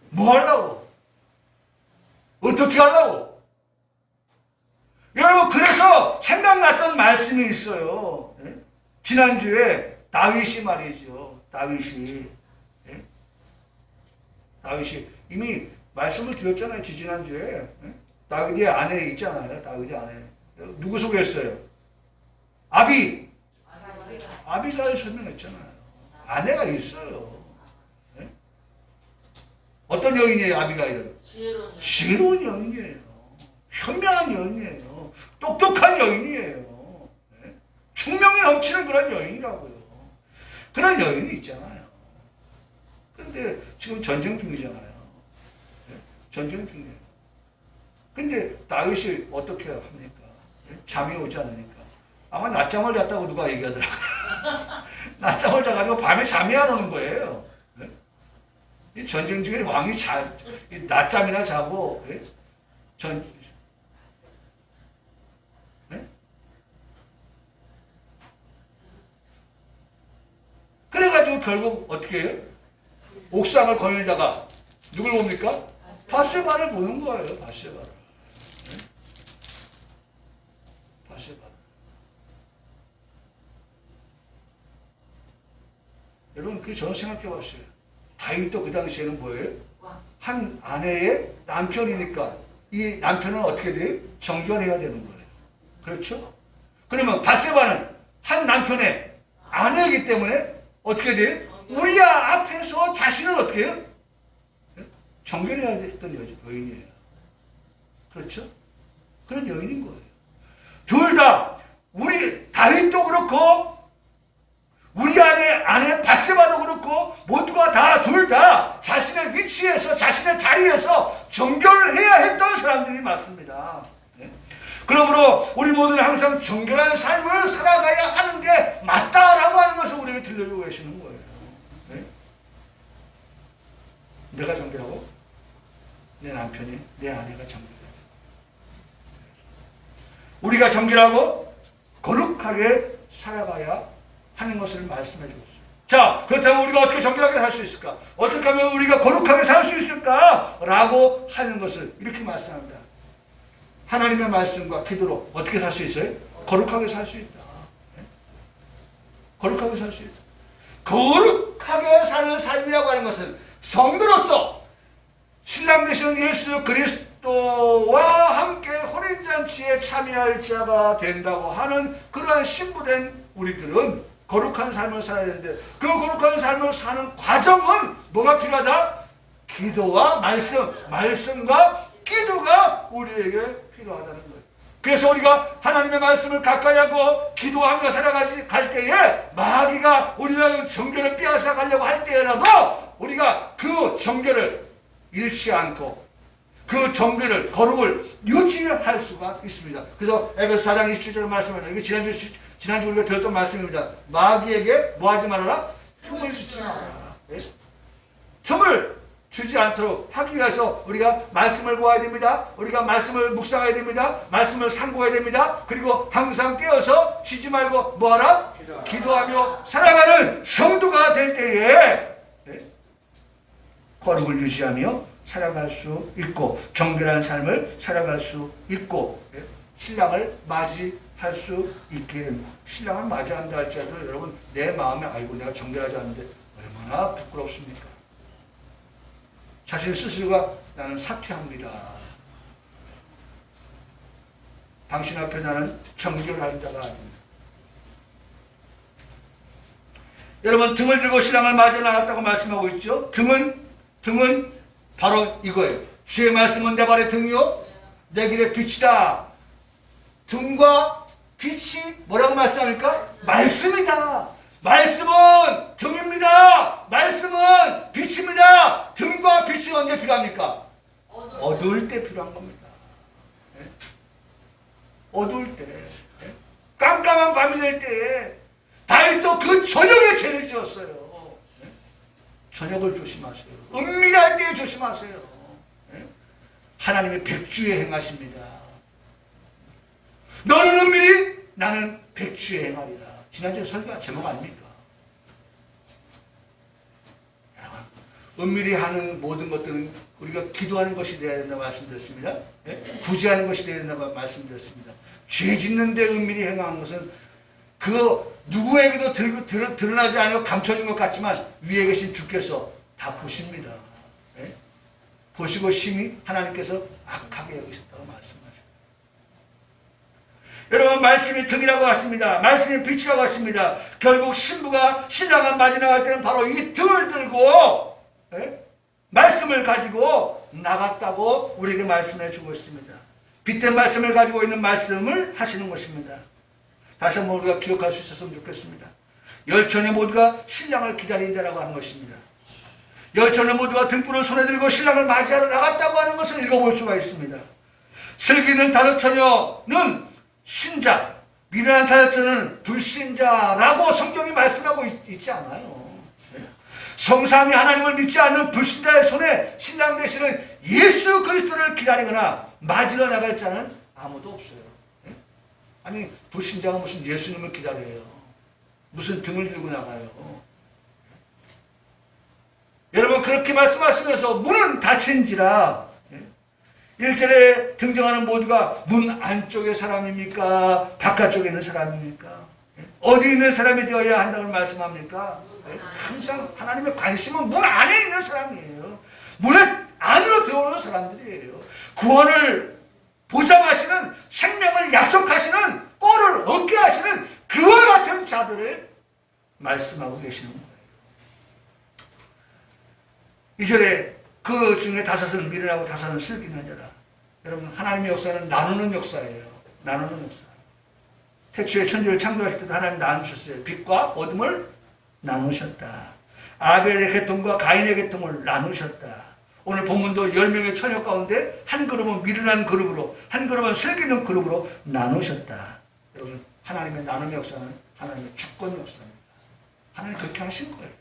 뭐 하려고? 어떻게 하려고? 여러분, 그래서 생각났던 말씀이 있어요. 지난주에 다윗이 말이죠. 다윗이 이미 말씀을 드렸잖아요. 지난주에. 다윗의 아내 있잖아요. 다윗의 아내. 누구 소개했어요? 아비가일 설명했잖아요. 아내가 있어요. 네? 어떤 여인이에요, 아비가일은? 지혜로운 여인이에요. 현명한 여인이에요. 똑똑한 여인이에요. 네? 충명이 넘치는 그런 여인이라고요. 그런 여인이 있잖아요. 그런데 지금 전쟁 중이잖아요. 네? 전쟁 중이에요. 근데 다윗이 어떻게 합니까? 잠이 오지 않으니까. 아마 낮잠을 잤다고 누가 얘기하더라고요. 낮잠을 자가지고 밤에 잠이 안 오는 거예요. 이 전쟁 중에 왕이 낮잠이나 자고, 그래가지고 결국 어떻게 해요? 옥상을 거닐다가 누굴 봅니까? 바세바를 보는 거예요, 바세바를. 여러분, 그 저는 생각해 봤어요. 다윗도 그 당시에는 뭐예요? 한 아내의 남편이니까 이 남편은 어떻게 돼요? 정결해야 되는 거예요. 그렇죠? 그러면 바세바는 한 남편의 아내이기 때문에 어떻게 돼요? 우리야 앞에서 자신을 어떻게 해요? 정결해야 했던 여인이에요. 그렇죠? 그런 여인인 거예요. 둘 다 우리 다윗도 그렇고 우리 아내 바세바도 그렇고 모두가 다 둘 다 자신의 위치에서 자신의 자리에서 정결해야 했던 사람들이 맞습니다. 네? 그러므로 우리 모두는 항상 정결한 삶을 살아가야 하는 게 맞다라고 하는 것을 우리에게 들려주고 계시는 거예요. 네? 내가 정결하고 내 남편이 내 아내가 정결해요. 우리가 정결하고 거룩하게 살아가야 하는 것을 말씀해 주었어요. 자, 그렇다면 우리가 어떻게 정결하게 살 수 있을까? 어떻게 하면 우리가 거룩하게 살 수 있을까? 라고 하는 것을 이렇게 말씀합니다. 하나님의 말씀과 기도로 어떻게 살 수 있어요? 거룩하게 살 수 있다. 거룩하게 살 수 있다. 거룩하게 사는 삶이라고 하는 것은 성도로서 신랑 되시는 예수 그리스도와 함께 혼인잔치에 참여할 자가 된다고 하는 그러한 신부된 우리들은 거룩한 삶을 살아야 되는데 그 거룩한 삶을 사는 과정은 뭐가 필요하다? 기도와 말씀과 기도가 우리에게 필요하다는 거예요. 그래서 우리가 하나님의 말씀을 가까이 하고 기도하며 살아갈 때에 마귀가 우리가 정결을 빼앗아 가려고 할 때라도 우리가 그 정결을 잃지 않고 그 정결을 거룩을 유지할 수가 있습니다. 그래서 에베소 4장 27절 말씀을, 이게 지난주 우리가 들었던 말씀입니다. 마귀에게 뭐 하지 말아라? 틈을 주지 말아라. 틈을 주지 않도록 하기 위해서 우리가 말씀을 보아야 됩니다. 우리가 말씀을 묵상해야 됩니다. 말씀을 상고해야 됩니다. 그리고 항상 깨어서 쉬지 말고 뭐하라? 기도하며 살아가는 성도가 될 때에 거룩을 유지하며 살아갈 수 있고 정결한 삶을 살아갈 수 있고 신랑을 맞이할 수 있게, 신랑을 맞이한다 할지라도 여러분 내 마음에 아이고 내가 정결하지 않는데 얼마나 부끄럽습니까? 자신 스스로가 나는 사퇴합니다. 당신 앞에 나는 정결한 자가 아닙니다. 여러분 등을 들고 신랑을 맞아 나갔다고 말씀하고 있죠. 등은 바로 이거예요. 주의 말씀은 내 발의 등이요 내 길의 빛이다. 등과 빛이 뭐라고 말씀합니까? 말씀이다. 말씀은 등입니다. 말씀은 빛입니다. 등과 빛이 언제 필요합니까? 어두울 때 필요한 겁니다. 어두울 때, 깜깜한 밤이 될 때에 다윗도 그 저녁에 죄를 지었어요. 저녁을 조심하세요. 은밀할 때 조심하세요. 하나님의 백주에 행하십니다. 너는 은밀히 나는 백주에 행하리라. 지난주에 설교 제목 아닙니까? 은밀히 하는 모든 것들은 우리가 기도하는 것이 되어야 된다고 말씀드렸습니다. 구제하는 것이 되어야 된다고 말씀드렸습니다. 죄 짓는데 은밀히 행하는 것은 그거 누구에게도 드러나지 않고 감춰진 것 같지만 위에 계신 주께서 다 보십니다. 보시고 심히 하나님께서 악하게 여기셨다고 말씀하십니다. 여러분 말씀이 등이라고 하십니다. 말씀이 빛이라고 하십니다. 결국 신부가 신랑을 맞이 나갈 때는 바로 이 등을 들고 말씀을 가지고 나갔다고 우리에게 말씀해 주고 있습니다. 빛된 말씀을 가지고 있는 말씀을 하시는 것입니다. 다시 한번 우리가 기억할 수 있었으면 좋겠습니다. 열처녀 모두가 신랑을 기다린 자라고 하는 것입니다. 열처녀 모두가 등불을 손에 들고 신랑을 맞이하러 나갔다고 하는 것을 읽어볼 수가 있습니다. 슬기는 다섯 처녀는 신자, 미련한 다섯 처녀는 불신자라고 성경이 말씀하고 있지 않아요. 성삼위 하나님을 믿지 않는 불신자의 손에 신랑 되시는 예수 그리스도를 기다리거나 맞으러 나갈 자는 아무도 없어요. 아니 불신자가 무슨 예수님을 기다려요. 무슨 등을 들고 나가요. 여러분 그렇게 말씀하시면서 문은 닫힌지라 1절에 등장하는 모두가 문 안쪽의 사람입니까? 바깥쪽에 있는 사람입니까? 어디 있는 사람이 되어야 한다고 말씀합니까? 항상 하나님의 관심은 문 안에 있는 사람이에요. 문 안으로 들어오는 사람들이에요. 구원을 보장하시는, 생명을 약속하시는, 꼴을 얻게 하시는 그와 같은 자들을 말씀하고 계시는 거예요. 2절에 그 중에 다섯은 미련하고 다섯은 슬기는 자라. 여러분 하나님의 역사는 나누는 역사예요. 나누는 역사. 태초에 천지를 창조하실 때도 하나님 나누셨어요. 빛과 어둠을 나누셨다. 아벨의 계통과 가인의 계통을 나누셨다. 오늘 본문도 10명의 처녀 가운데 한 그룹은 미련한 그룹으로, 한 그룹은 슬기는 그룹으로 나누셨다. 여러분 하나님의 나눔의 역사는 하나님의 주권 역사입니다. 하나님 그렇게 하신 거예요.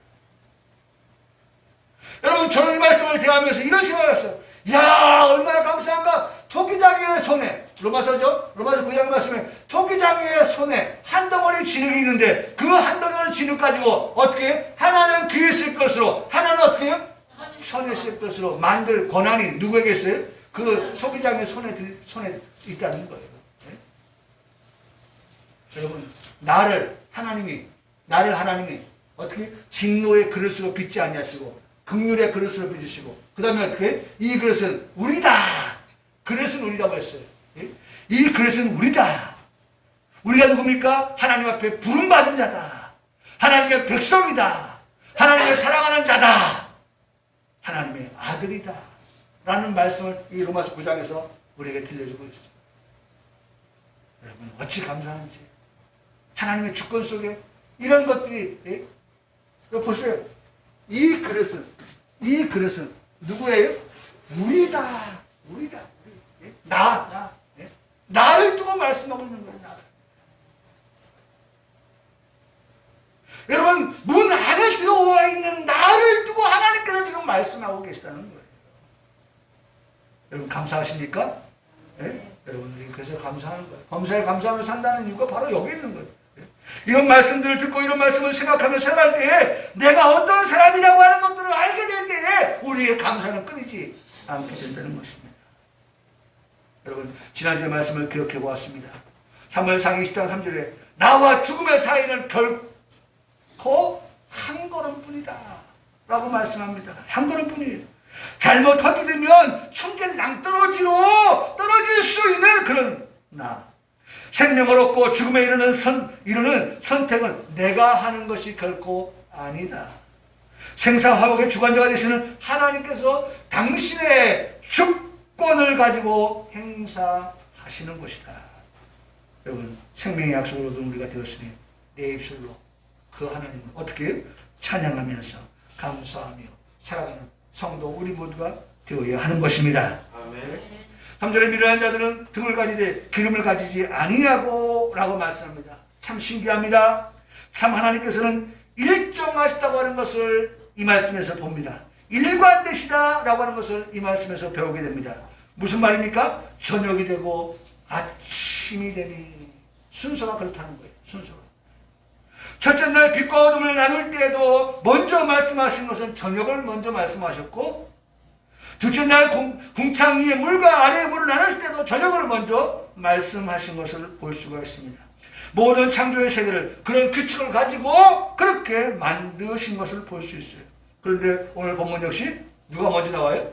여러분 저는 이 말씀을 대하면서 이런 생각을 했어요. 야 얼마나 감사한가. 토기장이의 손에, 로마서죠? 로마서 9장 말씀에 토기장이의 손에 한 덩어리 진흙이 있는데 그 한 덩어리 진흙 가지고 어떻게 하나는 그에 쓸 것으로, 하나는 어떻게 해요? 손에 쓸 것으로 만들 권한이 누구에게 있어요? 그 토기장의 손에 있다는 거예요. 네? 여러분 나를 하나님이 어떻게 진노의 그릇으로 빚지 아니하시고 긍휼의 그릇으로 빚으시고 그 다음에 어떻게 이 그릇은 우리다. 그릇은 우리라고 했어요. 이 그릇은 우리다. 우리가 누굽니까? 하나님 앞에 부름받은 자다. 하나님의 백성이다. 하나님의 사랑하는 자다. 하나님의 아들이다. 라는 말씀을 이 로마서 9장에서 우리에게 들려주고 있습니다. 여러분 어찌 감사한지. 하나님의 주권 속에 이런 것들이, 예? 보세요. 이 그릇은 누구예요? 우리다. 우리. 예? 예? 나를 두고 말씀하고 있는 거예요. 나를. 여러분, 문 안에 들어와 있는 나를 두고 하나님께서 지금 말씀하고 계시다는 거예요. 여러분, 감사하십니까? 예? 여러분, 우리 그래서 감사하는 거예요. 범사에 감사하며 산다는 이유가 바로 여기 있는 거예요. 예? 이런 말씀들을 듣고 이런 말씀을 생각하며 살아갈 때에 내가 어떤 사람이라고 하는 것들을 알게 될 때에 우리의 감사는 끊이지 않게 된다는 것입니다. 여러분, 지난주의 말씀을 기억해 보았습니다. 사무엘상 20장 3절에 나와 죽음의 사이는 결코 한 걸음뿐이다 라고 말씀합니다. 한 걸음뿐이에요. 잘못 헛디디면 천개 낭떠러지로 떨어질 수 있는 그런 나. 생명을 얻고 죽음에 이르는 선택은 내가 하는 것이 결코 아니다. 생사화복의 주관자가 되시는 하나님께서 당신의 주권을 가지고 행사하시는 것이다. 여러분, 생명의 약속을 얻은 우리가 되었으니 내 입술로 그 하나님을 어떻게 찬양하면서 감사하며 살아가는 성도 우리 모두가 되어야 하는 것입니다. 아멘. 3절에 미련한 자들은 등을 가지되 기름을 가지지 아니하고 라고 말씀합니다. 참 신기합니다. 참 하나님께서는 일정하시다고 하는 것을 이 말씀에서 봅니다. 일관되시다 라고 하는 것을 이 말씀에서 배우게 됩니다. 무슨 말입니까? 저녁이 되고 아침이 되니 순서가 그렇다는 거예요. 순서가. 첫째 날 빛과 어둠을 나눌 때에도 먼저 말씀하신 것은 저녁을 먼저 말씀하셨고, 둘째 날 궁창 위에 물과 아래의 물을 나눴을 때도 저녁을 먼저 말씀하신 것을 볼 수가 있습니다. 모든 창조의 세계를 그런 규칙을 가지고 그렇게 만드신 것을 볼 수 있어요. 그런데 오늘 본문 역시 누가 먼저 나와요?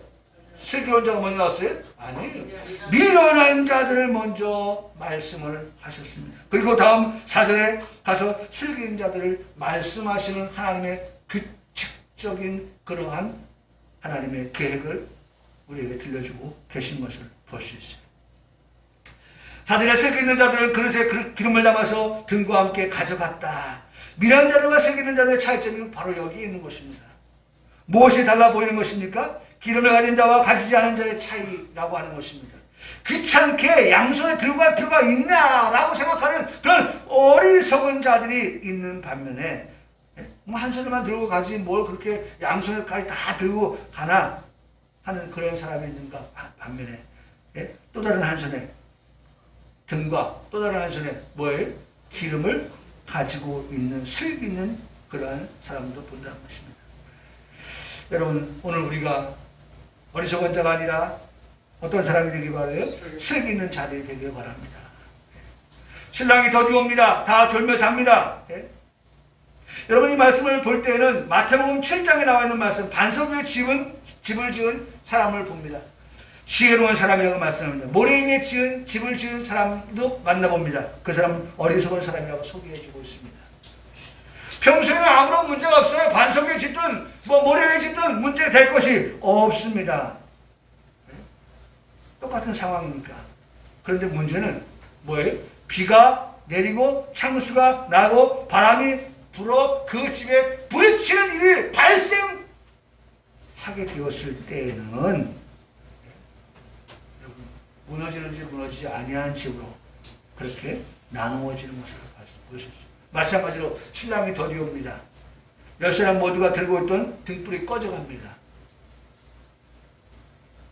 슬기로운 자가 먼저 나왔어요? 아니에요. 미련한 자들을 먼저 말씀을 하셨습니다. 그리고 다음 4절에 가서 슬기로운 자들을 말씀하시는 하나님의 규칙적인 그러한 하나님의 계획을 우리에게 들려주고 계신 것을 볼 수 있어요. 4절에 슬기 있는 자들은 그릇에 기름을 담아서 등과 함께 가져갔다. 미련한 자들과 슬기 있는 자들의 차이점이 바로 여기 있는 것입니다. 무엇이 달라 보이는 것입니까? 기름을 가진 자와 가지지 않은 자의 차이라고 하는 것입니다. 귀찮게 양손에 들고 갈 필요가 있냐라고 생각하는 그런 어리석은 자들이 있는 반면에 한 손에만 들고 가지 뭘 그렇게 양손에까지 다 들고 가나 하는 그런 사람이 있는가 반면에 또 다른 한 손에 등과 또 다른 한 손에 뭐예요? 기름을 가지고 있는 슬기 있는 그러한 사람도 본다는 것입니다. 여러분, 오늘 우리가 어리석은 자가 아니라 어떤 사람이 되길 바라요? 슬기 있는 자들이 되길 바랍니다. 신랑이 더디 옵니다. 다 졸며 잡니다. 여러분, 이 말씀을 볼 때는 마태복음 7장에 나와 있는 말씀, 반석 위에 집을 지은 사람을 봅니다. 지혜로운 사람이라고 말씀합니다. 모래 위에 집을 지은 사람도 만나봅니다. 그 사람은 어리석은 사람이라고 소개해주고 있습니다. 평소에는 아무런 문제가 없어요. 반석 위에 짓든 모래 위에 짓든 문제 될 것이 없습니다. 똑같은 상황이니까. 그런데 문제는 뭐예요? 비가 내리고 창수가 나고 바람이 불어 그 집에 부딪히는 일이 발생하게 되었을 때에는 무너지는지 무너지지 아니한 집으로 그렇게 나누어지는 것을 볼 수 있습니다. 마찬가지로 신랑이 더디 옵니다. 열 사람 모두가 들고 있던 등불이 꺼져갑니다.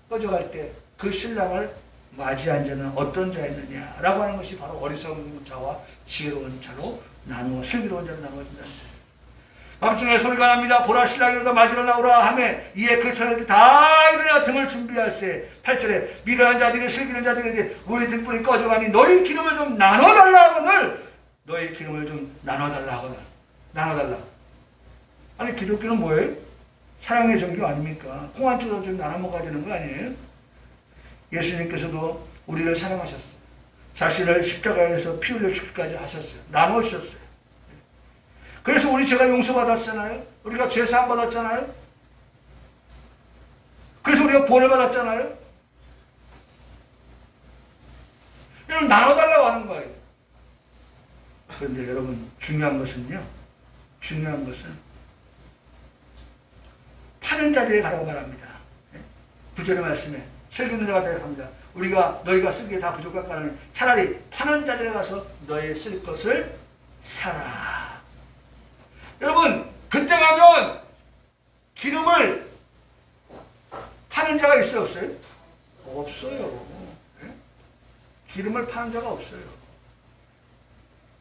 꺼져갈 때 그 신랑을 맞이한 자는 어떤 자였느냐라고 하는 것이 바로 어리석은 자와 지혜로운 자로 나누어 슬기로운 자로 나누어진다. 밤중에 소리가 납니다. 보라, 신랑이 오다 맞으러 나오라 하매 이에 그 처녀들이 다 일어나 등을 준비할세. 8절에 미련한 자들이 슬기로운 자들에게 우리 등불이 꺼져가니 너희 기름을 좀 나눠달라 하거늘, 너희 기름을 좀 나눠달라 하거늘. 나눠달라. 아니, 기독교는 뭐예요? 사랑의 종교 아닙니까? 콩 한 조각 좀 나눠 먹어야 되는 거 아니에요? 예수님께서도 우리를 사랑하셨어요. 자신을 십자가에서 피 흘려 죽기까지 하셨어요. 나누셨어요. 그래서 우리 죄가 용서받았잖아요. 우리가 죄 사함 받았잖아요. 그래서 우리가 구원을 받았잖아요. 여러분 나눠달라고 하는 거예요. 그런데 여러분 중요한 것은 파는 자리에 가라고 말합니다. 9절의 말씀에 설교는 내가 대답합니다. 너희가 쓰기에 다 부족할까는 차라리 파는 자리에 가서 너희 쓸 것을 사라. 여러분 그때 가면 기름을 파는 자가 있어요, 없어요? 없어요. 기름을 파는 자가 없어요.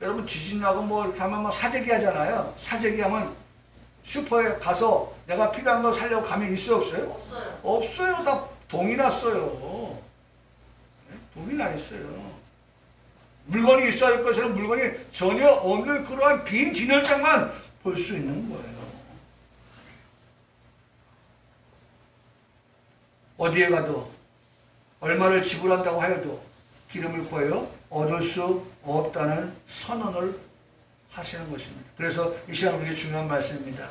여러분 지진 나고 뭐 이렇게 하면 막 사재기 하잖아요. 사재기 하면 슈퍼에 가서 내가 필요한 거 사려고 가면 있어요, 없어요? 없어요. 없어요. 다 동이 났어요. 동이 나 있어요. 물건이 있어야 할 것에는 물건이 전혀 없는 그러한 빈 진열장만 볼 수 있는 거예요. 어디에 가도 얼마를 지불한다고 하여도 기름을 구하여 얻을 수 없다는 선언을 하시는 것입니다. 그래서 이 시간 우리에게 중요한 말씀입니다.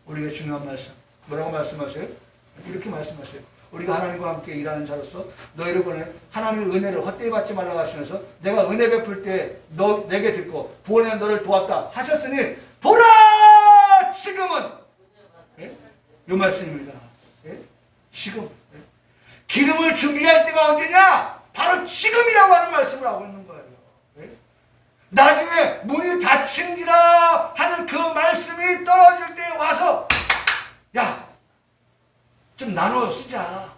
우리에게 중요한 말씀. 뭐라고 말씀하세요? 이렇게 말씀하세요. 우리가 하나님과 함께 일하는 자로서 너희를 권해 하나님의 은혜를 헛되이 받지 말라고 하시면서 내가 은혜 베풀 때 너 내게 듣고 구원에 너를 도왔다 하셨으니 보라 지금은 이 말씀입니다. 지금 기름을 준비할 때가 언제냐? 바로 지금이라고 하는 말씀을 하고 있는 거예요. 나중에 문이 닫힌지라 하는 그 말씀이 떨어질 때 와서 야 좀 나눠 쓰자.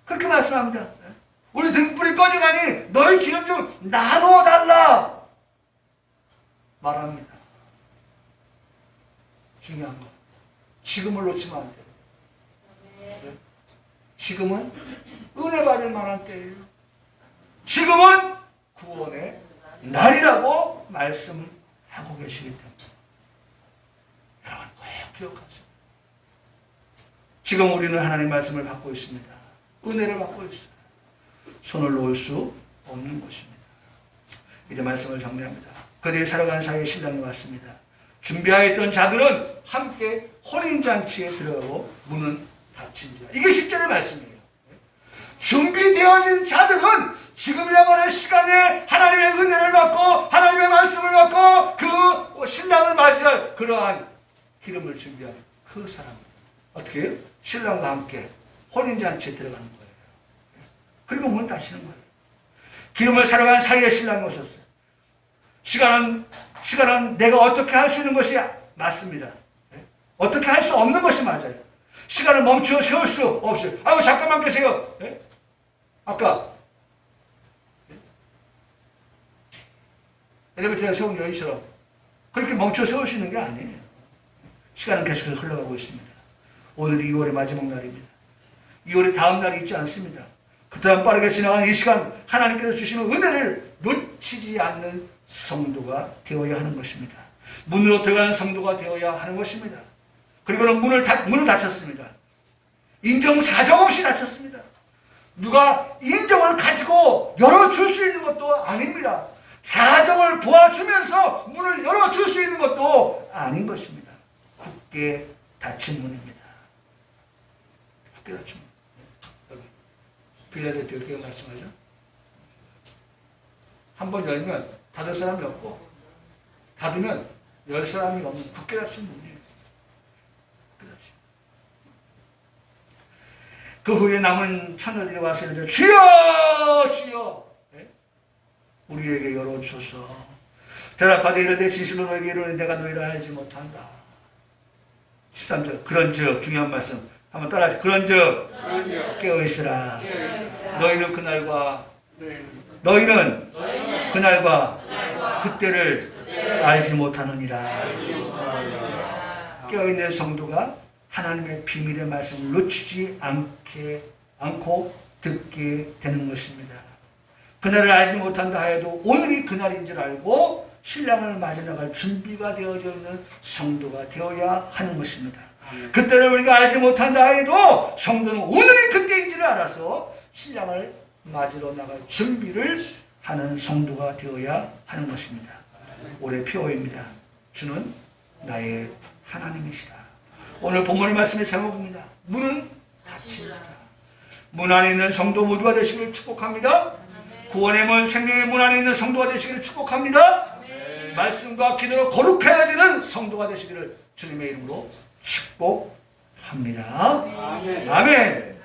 그렇게 말씀합니다. 우리 등불이 꺼져가니 너희 기름 좀 나눠달라 말합니다. 중요한 거 지금을 놓치면 안 돼요. 지금은 은혜 받을 만한 때예요. 지금은 구원의 날이라고 말씀하고 계시기 때문에 여러분 꼭 기억하세요. 지금 우리는 하나님의 말씀을 받고 있습니다. 은혜를 받고 있어요. 손을 놓을 수 없는 것입니다. 이제 말씀을 정리합니다. 그들이 살아가는 사이에 신랑이 왔습니다. 준비하였던 자들은 함께 혼인잔치에 들어가고 문은 닫힌지라. 이게 10절의 말씀이에요. 준비되어진 자들은 지금이라고 하는 시간에 하나님의 은혜를 받고 하나님의 말씀을 받고 그 신랑을 맞이할 그러한 기름을 준비한 그 사람입니다. 어떻게 해요? 신랑과 함께 혼인잔치에 들어가는 거예요. 그리고 문을 닫히는 거예요. 기름을 살아가는 사이에 신랑이 오셨어요. 시간은 내가 어떻게 할 수 있는 것이 맞습니다. 어떻게 할 수 없는 것이 맞아요. 시간을 멈추어 세울 수 없어요. 아유 잠깐만 계세요. 아까 엘리베이터에 세운 여인처럼 그렇게 멈춰 세울 수 있는 게 아니에요. 시간은 계속해서 흘러가고 있습니다. 오늘이 2월의 마지막 날입니다. 2월의 다음 날이 있지 않습니다. 그 다음 빠르게 지나가는 이 시간 하나님께서 주시는 은혜를 놓치지 않는 성도가 되어야 하는 것입니다. 문으로 들어가는 성도가 되어야 하는 것입니다. 그리고는 문을 닫혔습니다. 인정 사정 없이 닫혔습니다. 누가 인정을 가지고 열어줄 수 있는 것도 아닙니다. 사정을 보아주면서 문을 열어줄 수 있는 것도 아닌 것입니다. 굳게 닫힌 문입니다. 굳게 닫힌 문. 여기 빌라델피아 이렇게 말씀하죠. 한번 열면 닫을 사람이 없고 닫으면 열 사람이 없는 굳게 닫힌 문이에요. 그 후에 남은 처녀들이 와서 이르되 주여 주여 우리에게 열어주소서. 대답하되 이르되 진실로 너에게 이르노니 내가 너희를 알지 못한다. 13절 그런즉 중요한 말씀 한번 따라하시죠. 그런즉 깨어있으라. 너희는 그날과 그때를 알지 못하느니라. 깨어있는 성도가 하나님의 비밀의 말씀을 놓치지 않고 듣게 되는 것입니다. 그날을 알지 못한다 하여도 오늘이 그날인 줄 알고 신랑을 맞이 나갈 준비가 되어져 있는 성도가 되어야 하는 것입니다. 그때를 우리가 알지 못한다 하여도 성도는 오늘이 그때인 줄 알아서 신랑을 맞으러 나갈 준비를 하는 성도가 되어야 하는 것입니다. 올해 표어입니다. 주는 나의 하나님이시라. 오늘 본문의 말씀의 제목입니다. 문은 닫힙니다. 문 안에 있는 성도 모두가 되시길 축복합니다. 구원의 문, 생명의 문 안에 있는 성도가 되시기를 축복합니다. 말씀과 기도로 거룩해지는 성도가 되시기를 주님의 이름으로 축복합니다. 아멘.